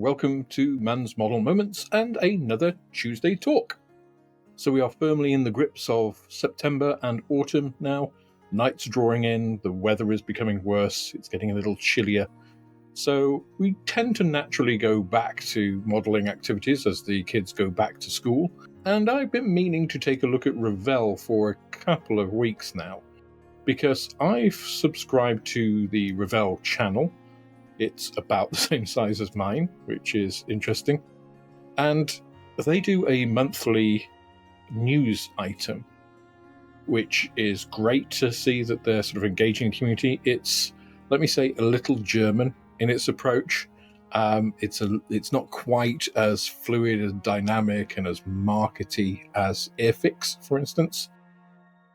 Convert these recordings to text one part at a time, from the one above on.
welcome to Mann's Model Moments and another Tuesday talk. So we are firmly in the grips of September and autumn now. Nights are drawing in, the weather is becoming worse, it's getting a little chillier. So we tend to naturally go back to modelling activities as the kids go back to school. And I've been meaning to take a look at Revell for a couple of weeks now, because I've subscribed to the Revell channel. It's about the same size as mine, which is interesting. And they do a monthly news item, which is great to see that they're sort of engaging the community. It's, let me say, a little German in its approach. It's not quite as fluid and dynamic and as markety as airfix, for instance.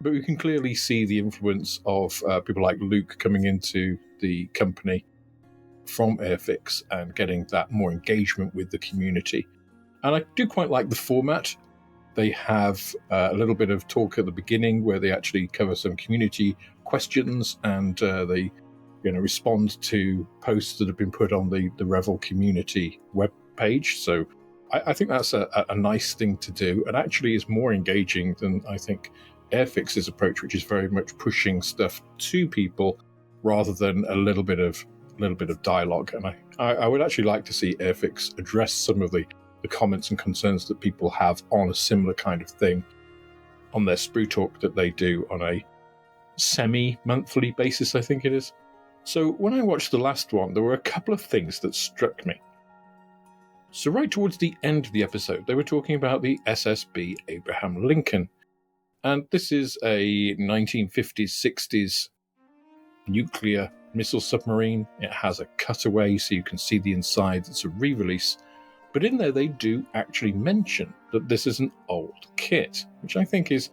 But we can clearly see the influence of people like Luke coming into the company from airfix and getting that more engagement with the community. And I do quite like the format. They have a little bit of talk at the beginning where they actually cover some community questions and they respond to posts that have been put on the Revell community webpage. So I think that's a nice thing to do, and actually is more engaging than I think airfix's approach, which is very much pushing stuff to people rather than a little bit of dialogue. And I would actually like to see airfix address some of the comments and concerns that people have on a similar kind of thing on their sprue talk that they do on a semi-monthly basis, I think it is. So when I watched the last one, there were a couple of things that struck me. So right towards the end of the episode, they were talking about the SSB Abraham Lincoln. And this is a 1950s, 60s nuclear missile submarine. It has a cutaway so you can see the inside. It's a re-release. But in there they do actually mention that this is an old kit, which I think is,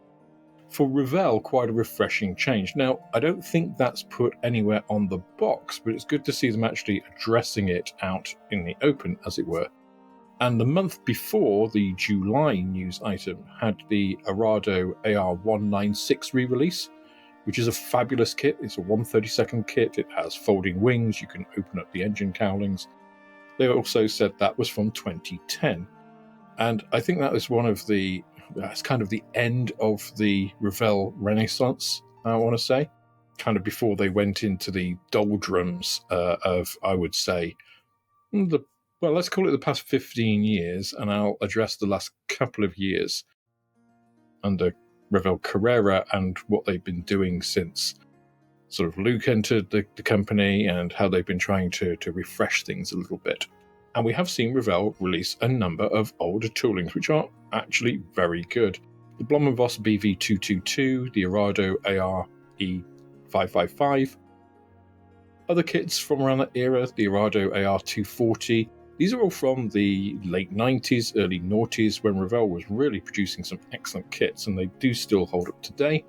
for Revell, quite a refreshing change. Now, I don't think that's put anywhere on the box, but it's good to see them actually addressing it out in the open, as it were. And the month before, the July news item had the Arado AR-196 re-release, which is a fabulous kit. It's a 1/32 kit. It has folding wings. You can open up the engine cowlings. They also said that was from 2010. And I think that was that's kind of the end of the Revell Renaissance, I want to say. Kind of before they went into the doldrums of, I would say, let's call it the past 15 years, and I'll address the last couple of years under Revell Carrera and what they've been doing since sort of Luke entered the company and how they've been trying to refresh things a little bit. And we have seen Revell release a number of older toolings, which are actually very good. The Blommenvoss BV222, the Arado AR-E555, other kits from around that era, the Arado AR-240. These are all from the late 90s, early noughties, when Revell was really producing some excellent kits, and they do still hold up today.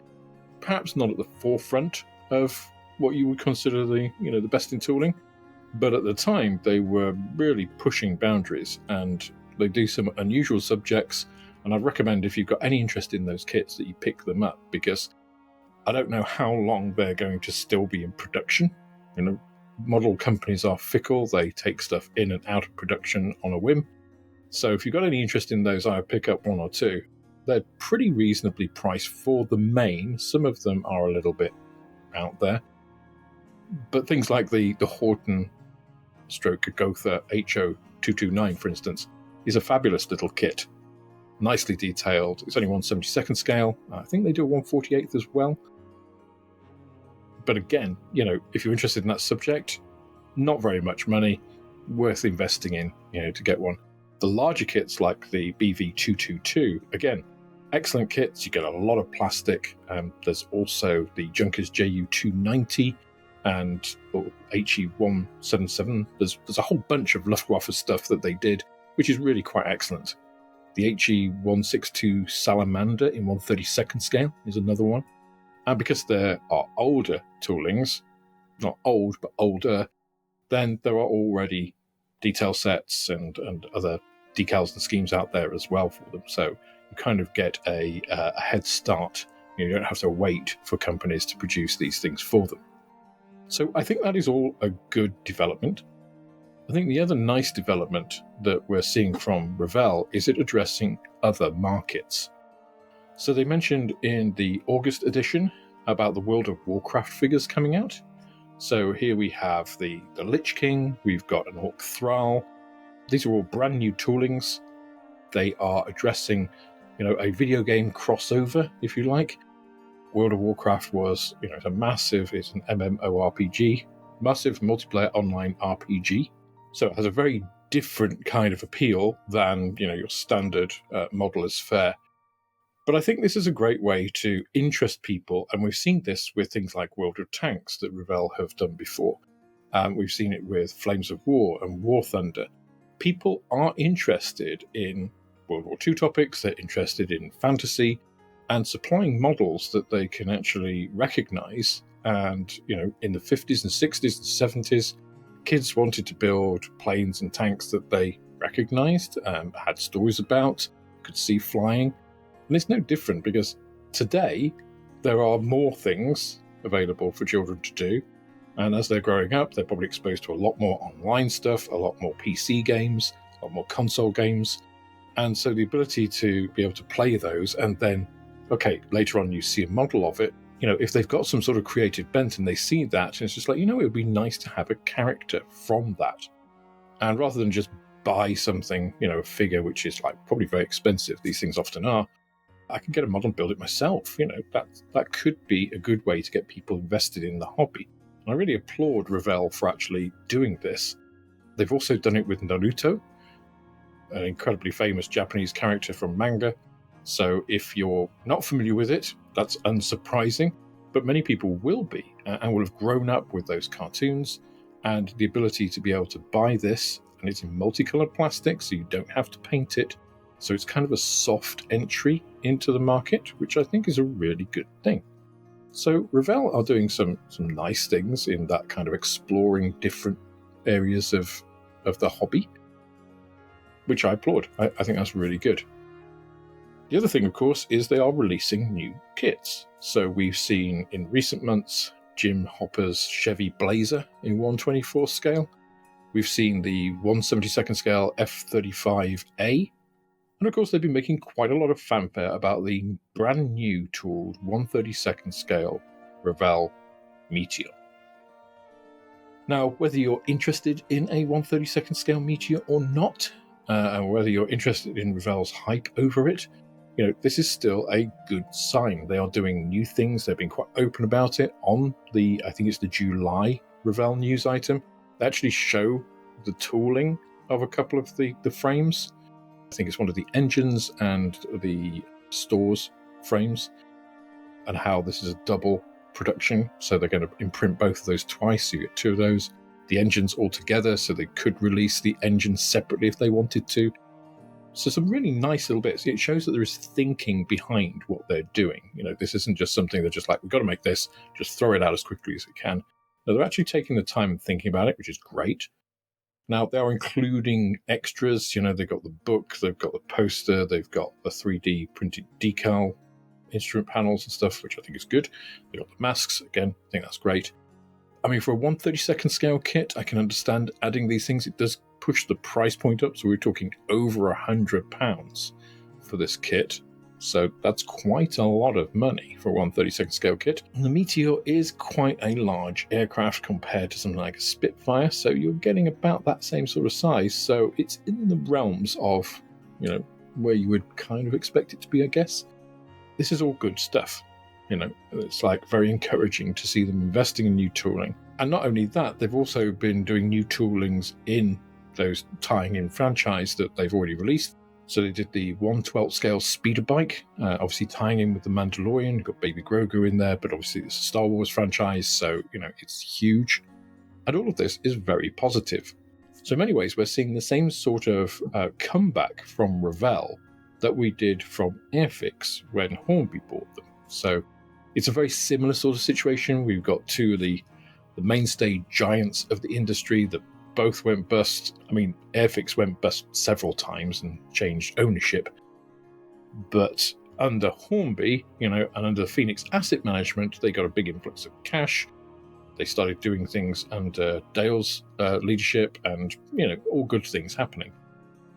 Perhaps not at the forefront of what you would consider the best in tooling, but at the time they were really pushing boundaries, and they do some unusual subjects. And I'd recommend, if you've got any interest in those kits, that you pick them up, because I don't know how long they're going to still be in production. Model companies are fickle. They take stuff in and out of production on a whim. So if you've got any interest in those, I would pick up one or two. They're pretty reasonably priced for the main. Some of them are a little bit out there. But things like the Horton Gotha HO229, for instance, is a fabulous little kit. Nicely detailed. It's only 1/72 scale. I think they do a 1/48 as well. But again, if you're interested in that subject, not very much money, worth investing in, to get one. The larger kits like the BV222, again, excellent kits. You get a lot of plastic. There's also the Junkers JU290 and HE177. There's a whole bunch of Luftwaffe stuff that they did, which is really quite excellent. The HE162 Salamander in 1/32 scale is another one. And because there are older toolings, not old, but older, then there are already detail sets and other decals and schemes out there as well for them. So you kind of get a head start. You don't have to wait for companies to produce these things for them. So I think that is all a good development. I think the other nice development that we're seeing from Revell is it addressing other markets. So they mentioned in the August edition about the World of Warcraft figures coming out. So here we have the Lich King, we've got an Orc Thrall. These are all brand new toolings. They are addressing, a video game crossover, if you like. World of Warcraft was, it's an MMORPG, massive multiplayer online RPG. So it has a very different kind of appeal than, your standard modeller's fare. But I think this is a great way to interest people, and we've seen this with things like World of Tanks that Revell have done before. We've seen it with Flames of War and War Thunder. People are interested in World War II topics, they're interested in fantasy, and supplying models that they can actually recognize. And, in the 50s and 60s and 70s, kids wanted to build planes and tanks that they recognized, had stories about, could see flying. And it's no different because today there are more things available for children to do. And as they're growing up, they're probably exposed to a lot more online stuff, a lot more PC games, a lot more console games. And so the ability to be able to play those and then, later on you see a model of it, if they've got some sort of creative bent and they see that, and it's just like, it would be nice to have a character from that. And rather than just buy something, a figure which is like probably very expensive, these things often are, I can get a model and build it myself. That could be a good way to get people invested in the hobby. And I really applaud Revell for actually doing this. They've also done it with Naruto, an incredibly famous Japanese character from manga. So if you're not familiar with it, that's unsurprising, but many people will be and will have grown up with those cartoons, and the ability to be able to buy this, and it's in multicolored plastic, so you don't have to paint it. So it's kind of a soft entry into the market, which I think is a really good thing. So Revell are doing some nice things in that kind of exploring different areas of the hobby, which I applaud. I think that's really good. The other thing, of course, is they are releasing new kits. So we've seen in recent months Jim Hopper's Chevy Blazer in 1/24 scale. We've seen the 1/72 scale F-35A. And of course, they've been making quite a lot of fanfare about the brand new tooled 1/32 scale Revell Meteor. Now, whether you're interested in a 1/32 scale Meteor or not, and whether you're interested in Revell's hype over it, this is still a good sign. They are doing new things. They've been quite open about it on I think it's the July Revell news item. They actually show the tooling of a couple of the frames. I think it's one of the engines and the stores frames, and how this is a double production. So they're going to imprint both of those twice. So you get two of those. The engines all together, so they could release the engines separately if they wanted to. So some really nice little bits. It shows that there is thinking behind what they're doing. This isn't just something they're just like, we've got to make this, just throw it out as quickly as we can. No, they're actually taking the time and thinking about it, which is great. Now, they are including extras. They've got the book, they've got the poster, they've got the 3D printed decal instrument panels and stuff, which I think is good. They've got the masks. Again, I think that's great. I mean, for a 1/32 scale kit, I can understand adding these things. It does push the price point up, so we're talking over £100 for this kit. So that's quite a lot of money for a 1/32 scale kit. And the Meteor is quite a large aircraft compared to something like a Spitfire, so you're getting about that same sort of size. So it's in the realms of, where you would kind of expect it to be, I guess. This is all good stuff. It's like very encouraging to see them investing in new tooling. And not only that, they've also been doing new toolings in those tying in franchise that they've already released. So they did the 1/12 scale speeder bike, obviously tying in with the Mandalorian. You've got Baby Grogu in there, but obviously it's a Star Wars franchise, so it's huge. And all of this is very positive. So in many ways, we're seeing the same sort of comeback from Revell that we did from Airfix when Hornby bought them. So it's a very similar sort of situation. We've got two of the mainstay giants of the industry that both went bust. I mean, Airfix went bust several times and changed ownership. But under Hornby, and under Phoenix Asset Management, they got a big influx of cash. They started doing things under Dale's leadership, and all good things happening.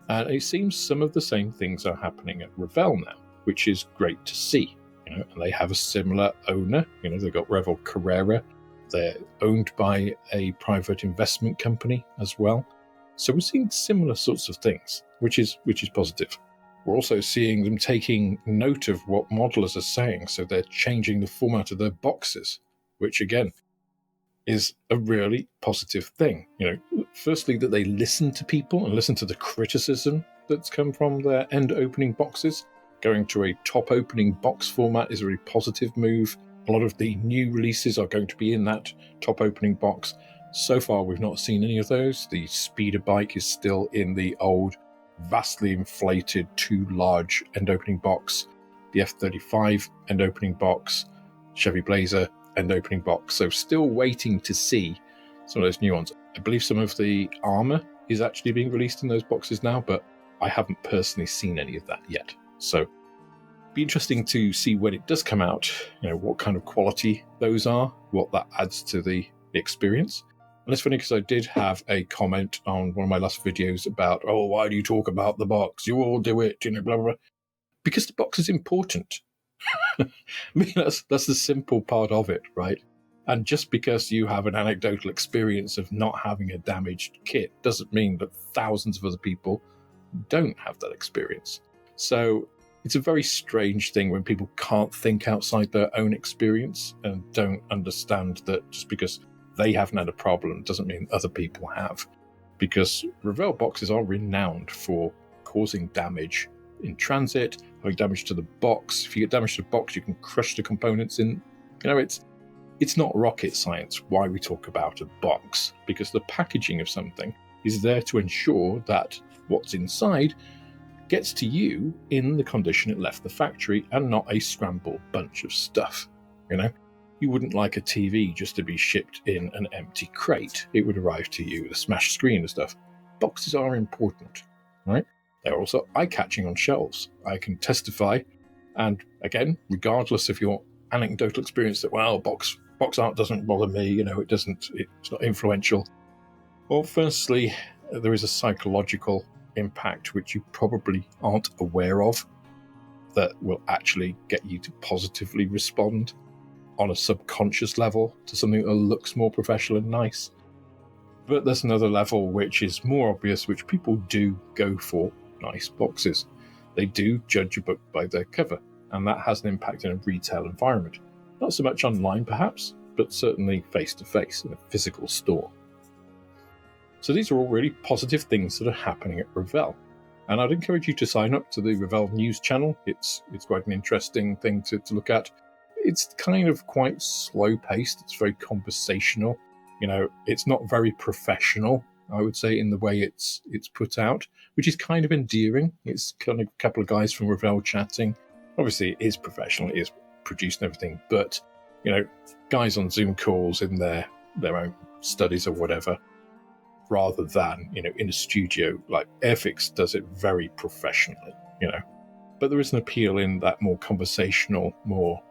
And it seems some of the same things are happening at Revell now, which is great to see. And they have a similar owner. They've got Revell Carrera. They're owned by a private investment company as well. So we're seeing similar sorts of things, which is positive. We're also seeing them taking note of what modelers are saying, so they're changing the format of their boxes, which again is a really positive thing. Firstly, that they listen to people and listen to the criticism that's come from their end opening boxes. Going to a top opening box format is a really positive move. A lot of the new releases are going to be in that top opening box. So far, we've not seen any of those. The speeder bike is still in the old, vastly inflated, too large end opening box. The F-35 end opening box, Chevy Blazer end opening box. So still waiting to see some of those new ones. I believe some of the armor is actually being released in those boxes now, but I haven't personally seen any of that yet. So be interesting to see when it does come out, what kind of quality those are, what that adds to the experience. And it's funny because I did have a comment on one of my last videos about, why do you talk about the box? You all do it, blah, blah, blah. Because the box is important. I mean, that's the simple part of it, right? And just because you have an anecdotal experience of not having a damaged kit doesn't mean that thousands of other people don't have that experience. So it's a very strange thing when people can't think outside their own experience and don't understand that just because they haven't had a problem doesn't mean other people have. Because Revell boxes are renowned for causing damage in transit, having damage to the box. If you get damage to the box, you can crush the components in. It's not rocket science why we talk about a box, because the packaging of something is there to ensure that what's inside gets to you in the condition it left the factory and not a scrambled bunch of stuff. You wouldn't like a TV just to be shipped in an empty crate. It would arrive to you with a smashed screen and stuff. Boxes are important, right? They're also eye-catching on shelves. I can testify, and again, regardless of your anecdotal experience that, box art doesn't bother me, it's not influential. Well, firstly, there is a psychological impact which you probably aren't aware of that will actually get you to positively respond on a subconscious level to something that looks more professional and nice. But there's another level which is more obvious, which people do go for nice boxes. They do judge a book by their cover, and that has an impact in a retail environment. Not so much online perhaps, but certainly face-to-face in a physical store. So these are all really positive things that are happening at Revell. And I'd encourage you to sign up to the Revell news channel. It's quite an interesting thing to look at. It's kind of quite slow-paced. It's very conversational. It's not very professional, I would say, in the way it's put out, which is kind of endearing. It's kind of a couple of guys from Revell chatting. Obviously, it is professional. It is produced and everything. But, guys on Zoom calls in their own studies or whatever, rather than, in a studio. Like Airfix does it very professionally, But there is an appeal in that more conversational, more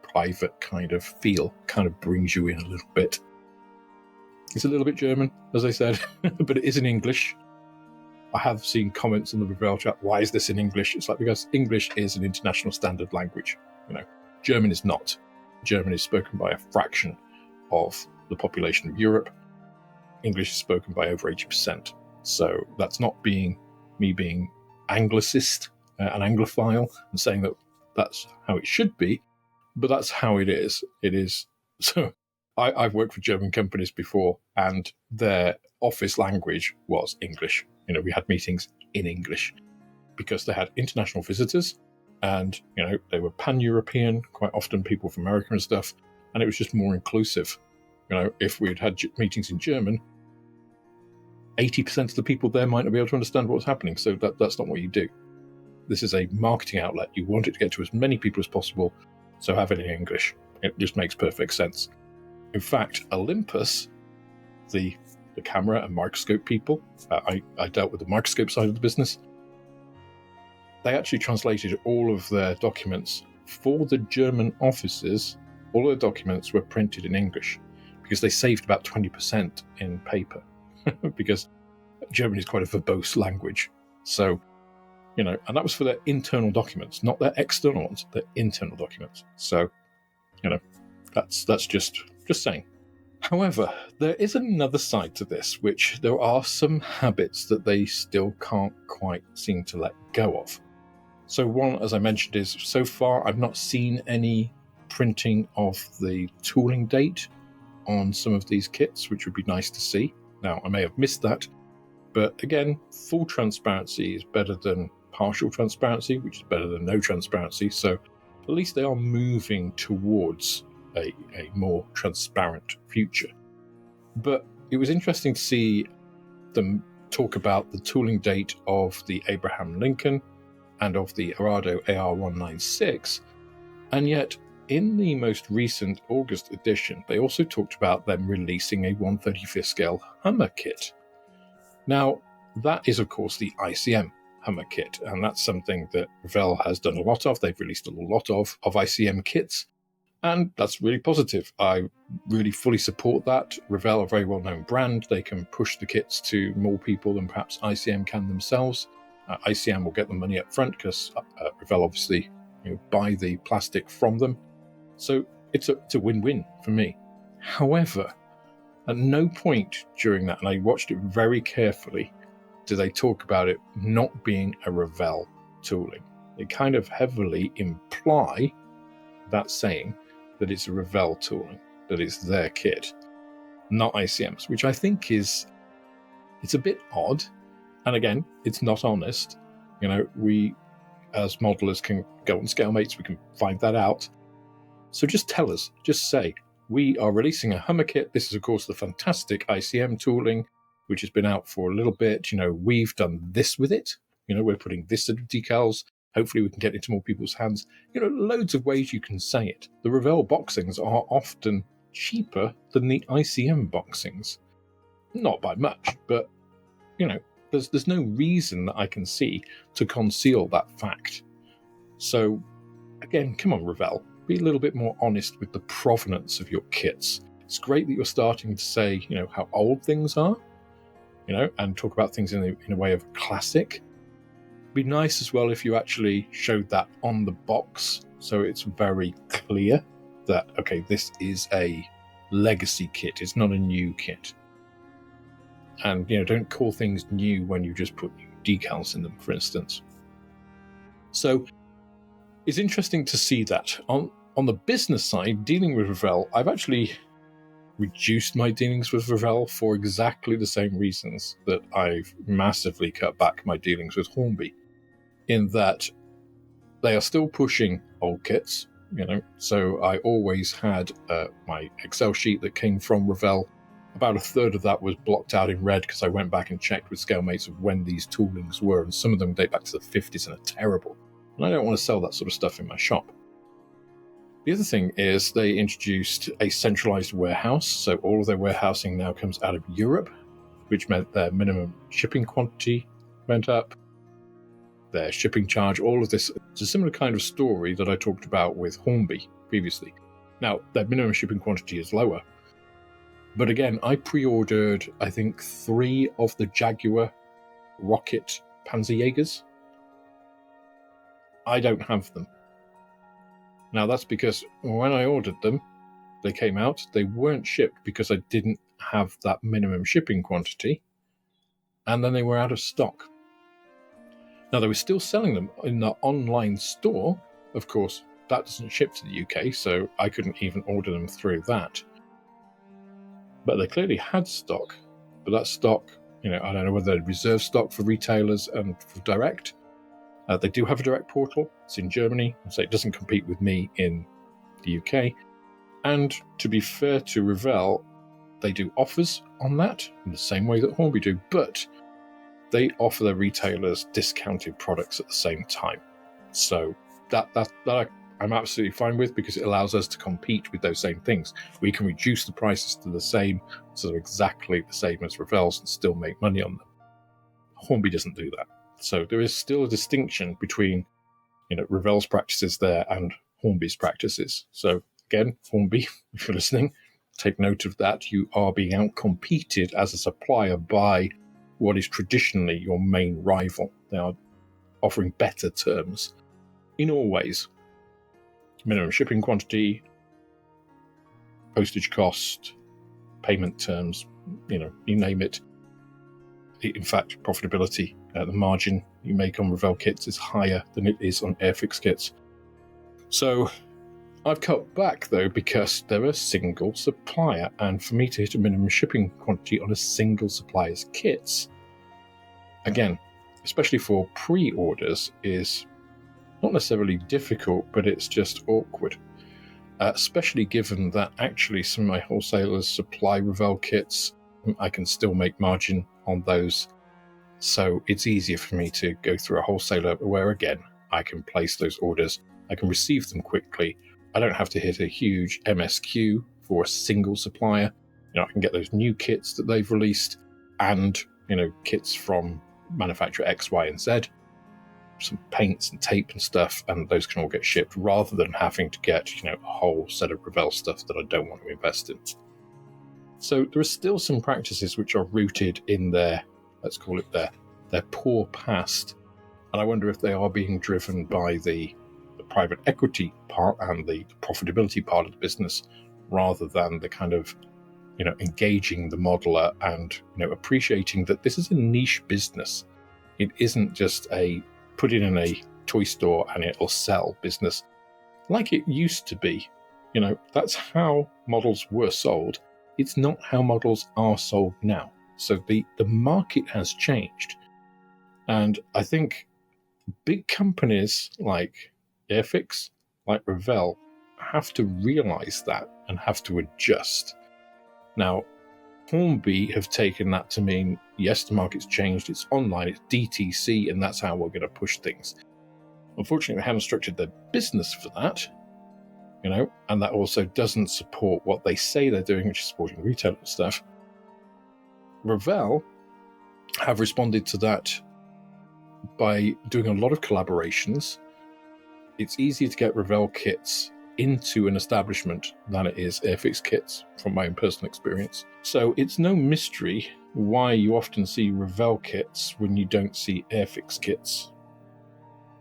private kind of feel, kind of brings you in a little bit. It's a little bit German, as I said, but it is in English. I have seen comments in the Revell chat, why is this in English? It's like, because English is an international standard language. German is not. German is spoken by a fraction of the population of Europe. English is spoken by over 80%. So that's not me being Anglicist, an Anglophile, and saying that that's how it should be, but that's how it is. It is. So I've worked for German companies before, and their office language was English. We had meetings in English because they had international visitors, and they were pan-European, quite often people from America and stuff, and it was just more inclusive. If we had meetings in German, 80% of the people there might not be able to understand what's happening, so that's not what you do. This is a marketing outlet. You want it to get to as many people as possible, so have it in English. It just makes perfect sense. In fact, Olympus, the camera and microscope people, I dealt with the microscope side of the business, they actually translated all of their documents for the German offices. All their documents were printed in English because they saved about 20% in paper because German is quite a verbose language. So, and that was for their internal documents, not their external ones, their internal documents. So, that's just saying. However, there is another side to this, which there are some habits that they still can't quite seem to let go of. So one, as I mentioned, is so far I've not seen any printing of the tooling date on some of these kits, which would be nice to see. Now, I may have missed that, but again, full transparency is better than partial transparency, which is better than no transparency. So at least they are moving towards a more transparent future. But it was interesting to see them talk about the tooling date of the Abraham Lincoln and of the Arado AR196, and yet in the most recent August edition, they also talked about them releasing a 1/35th scale Hummer kit. Now, that is, of course, the ICM Hummer kit, and that's something that Revell has done a lot of. They've released a lot of ICM kits, and that's really positive. I really fully support that. Revell, a very well-known brand, they can push the kits to more people than perhaps ICM can themselves. ICM will get the money up front because Revell obviously buy the plastic from them. So it's a win-win for me. However, at no point during that, and I watched it very carefully, do they talk about it not being a Revell tooling. They kind of heavily imply that saying that it's a Revell tooling, that it's their kit, not ICM's, which I think it's a bit odd. And again, it's not honest. We as modelers can go on ScaleMates, we can find that out. So just tell us, just say, we are releasing a Hummer kit. This is, of course, the fantastic ICM tooling, which has been out for a little bit. We've done this with it. We're putting this set of decals. Hopefully we can get into more people's hands. Loads of ways you can say it. The Revell boxings are often cheaper than the ICM boxings. Not by much, but, there's no reason that I can see to conceal that fact. So, again, come on, Revell. Be a little bit more honest with the provenance of your kits. It's great that you're starting to say, how old things are, and talk about things in a way of classic. Be nice as well if you actually showed that on the box, so it's very clear that, okay, this is a legacy kit, it's not a new kit. And, don't call things new when you just put new decals in them, for instance. So it's interesting to see that. On the business side, dealing with Revell, I've actually reduced my dealings with Revell for exactly the same reasons that I've massively cut back my dealings with Hornby, in that they are still pushing old kits, so I always had my Excel sheet that came from Revell. About a third of that was blocked out in red because I went back and checked with ScaleMates of when these toolings were, and some of them date back to the 50s and are terrible. And I don't want to sell that sort of stuff in my shop. The other thing is they introduced a centralized warehouse, so all of their warehousing now comes out of Europe, which meant their minimum shipping quantity went up, their shipping charge, all of this. It's a similar kind of story that I talked about with Hornby previously. Now, their minimum shipping quantity is lower, but again, I pre-ordered, I think, 3 of the Jaguar rocket Panzerjägers. I don't have them. Now, that's because when I ordered them, they came out, they weren't shipped because I didn't have that minimum shipping quantity, and then they were out of stock. Now, they were still selling them in the online store. Of course, that doesn't ship to the UK, so I couldn't even order them through that. But they clearly had stock, but that stock, I don't know whether they're reserve stock for retailers and for direct. They do have a direct portal. It's in Germany, so it doesn't compete with me in the UK. And to be fair to Revell, they do offers on that in the same way that Hornby do, but they offer their retailers discounted products at the same time. So that I'm absolutely fine with, because it allows us to compete with those same things. We can reduce the prices to the same, so they're exactly the same as Revell's, and still make money on them. Hornby doesn't do that. So there is still a distinction between, Revell's practices there and Hornby's practices. So again, Hornby, if you're listening, take note of that. You are being outcompeted as a supplier by what is traditionally your main rival. They are offering better terms in all ways. Minimum shipping quantity, postage cost, payment terms, you name it. In fact, profitability, the margin you make on Revell kits is higher than it is on airfix kits. So I've cut back, though, because they're a single supplier, and for me to hit a minimum shipping quantity on a single supplier's kits, again, especially for pre-orders, is not necessarily difficult, but it's just awkward. Especially given that actually some of my wholesalers supply Revell kits, I can still make margin on those. So it's easier for me to go through a wholesaler where, again, I can place those orders, I can receive them quickly. I don't have to hit a huge MSQ for a single supplier. I can get those new kits that they've released and, kits from manufacturer X, Y, and Z, some paints and tape and stuff, and those can all get shipped rather than having to get, a whole set of Revell stuff that I don't want to invest in. So there are still some practices which are rooted in their, let's call it their poor past. And I wonder if they are being driven by the private equity part and the profitability part of the business rather than the kind of, engaging the modeler and, appreciating that this is a niche business. It isn't just a put it in a toy store and it'll sell business like it used to be. That's how models were sold. It's not how models are sold now. So the market has changed. And I think big companies like Airfix, like Revell, have to realize that and have to adjust. Now, Hornby have taken that to mean, yes, the market's changed, it's online, it's DTC, and that's how we're going to push things. Unfortunately, they haven't structured their business for that, and that also doesn't support what they say they're doing, which is supporting retail and stuff. Revell have responded to that by doing a lot of collaborations. It's easier to get Revell kits into an establishment than it is airfix kits, from my own personal experience. So it's no mystery why you often see Revell kits when you don't see airfix kits.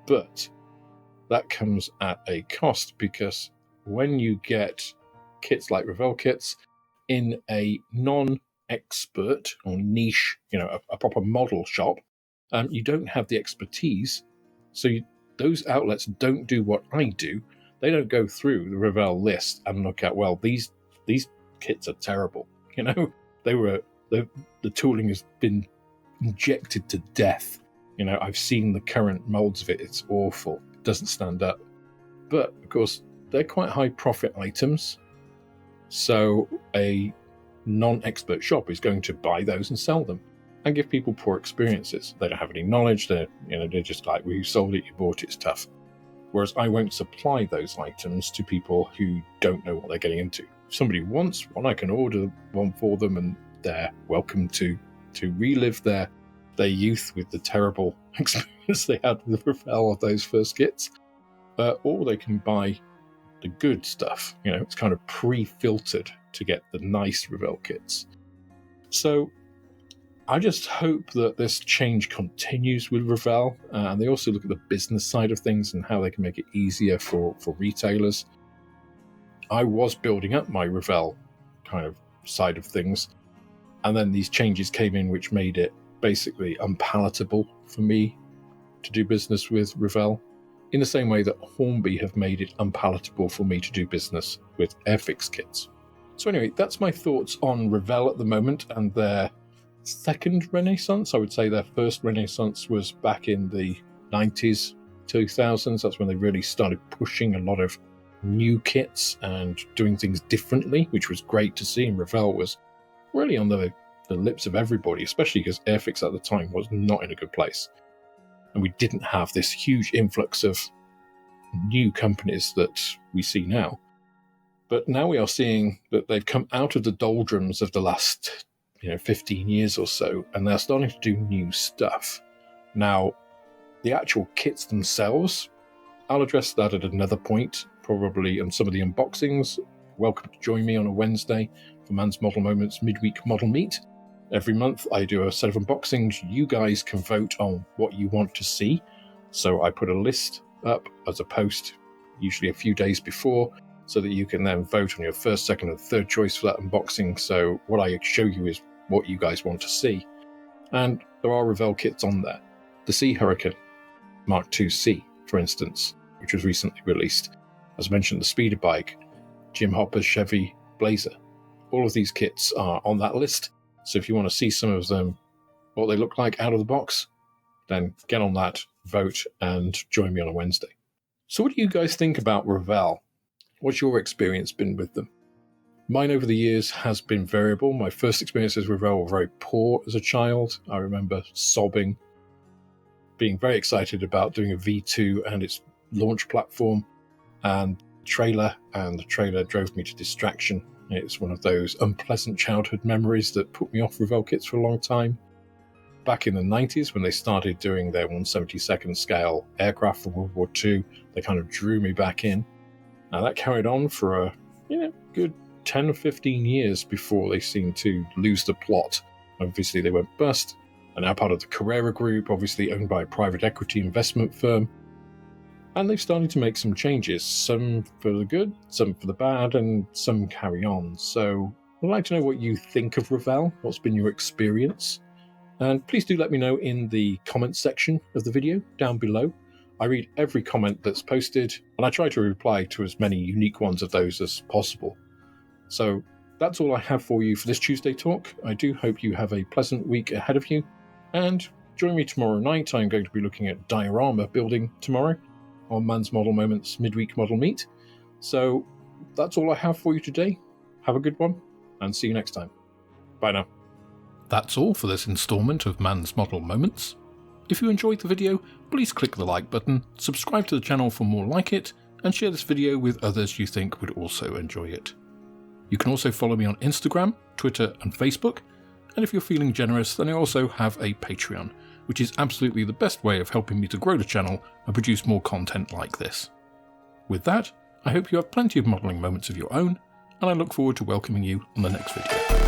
But that comes at a cost, because when you get kits like Revell kits in a non-expert or niche, a proper model shop, you don't have the expertise. So those outlets don't do what I do. They don't go through the Revell list and look at, well, these kits are terrible. The tooling has been injected to death. I've seen the current molds of it. It's awful. It doesn't stand up. But of course, they're quite high profit items. So a non-expert shop is going to buy those and sell them and give people poor experiences. They don't have any knowledge. They're just like, well, you sold it, you bought it, it's tough. Whereas I won't supply those items to people who don't know what they're getting into. If somebody wants one, I can order one for them, and they're welcome to relive their youth with the terrible experience they had with Revell of those first kits. Or they can buy the good stuff. It's kind of pre-filtered to get the nice Revell kits. So I just hope that this change continues with Revell, and they also look at the business side of things and how they can make it easier for retailers. I was building up my Revell kind of side of things, and then these changes came in which made it basically unpalatable for me to do business with Revell, in the same way that Hornby have made it unpalatable for me to do business with airfix kits. So anyway, that's my thoughts on Revell at the moment and their second renaissance. I would say their first renaissance was back in the 90s, 2000s. That's when they really started pushing a lot of new kits and doing things differently, which was great to see. And Revell was really on the lips of everybody, especially because airfix at the time was not in a good place. And we didn't have this huge influx of new companies that we see now. But now we are seeing that they've come out of the doldrums of the last 15 years or so, and they're starting to do new stuff. Now, the actual kits themselves, I'll address that at another point, probably on some of the unboxings welcome to join me on a Wednesday for Mann's Model Moments Midweek Model Meet. Every month I do a set of unboxings. You guys can vote on what you want to see. So I put a list up as a post, usually a few days before, so that you can then vote on your first, second, and third choice for that unboxing. So what I show you is what you guys want to see. And there are Revell kits on there. The Sea Hurricane Mark II-C, for instance, which was recently released. As I mentioned, the speeder bike, Jim Hopper's Chevy Blazer. All of these kits are on that list. So if you want to see some of them, what they look like out of the box, then get on that, vote, and join me on a Wednesday. So what do you guys think about Revell? What's your experience been with them? Mine over the years has been variable. My first experiences with Revell were very poor as a child. I remember sobbing, being very excited about doing a V2 and its launch platform, and the trailer drove me to distraction. It's one of those unpleasant childhood memories that put me off Revell kits for a long time. Back in the 90s, when they started doing their 1/72nd scale aircraft from World War II, they kind of drew me back in. Now that carried on for a good 10 or 15 years before they seemed to lose the plot. Obviously they went bust, and now part of the Carrera Group, obviously owned by a private equity investment firm. And they've started to make some changes, some for the good, some for the bad, and some carry on. So I'd like to know what you think of Revell, what's been your experience. And please do let me know in the comments section of the video down below. I read every comment that's posted, and I try to reply to as many unique ones of those as possible. So that's all I have for you for this Tuesday talk. I do hope you have a pleasant week ahead of you. And join me tomorrow night. I'm going to be looking at diorama building tomorrow on Mann's Model Moments Midweek Model Meet. So that's all I have for you today. Have a good one, and see you next time. Bye now. That's all for this installment of Mann's Model Moments. If you enjoyed the video, please click the like button, subscribe to the channel for more like it, and share this video with others you think would also enjoy it. You can also follow me on Instagram, Twitter, and Facebook, and if you're feeling generous, then I also have a Patreon, which is absolutely the best way of helping me to grow the channel and produce more content like this. With that, I hope you have plenty of modelling moments of your own, and I look forward to welcoming you on the next video.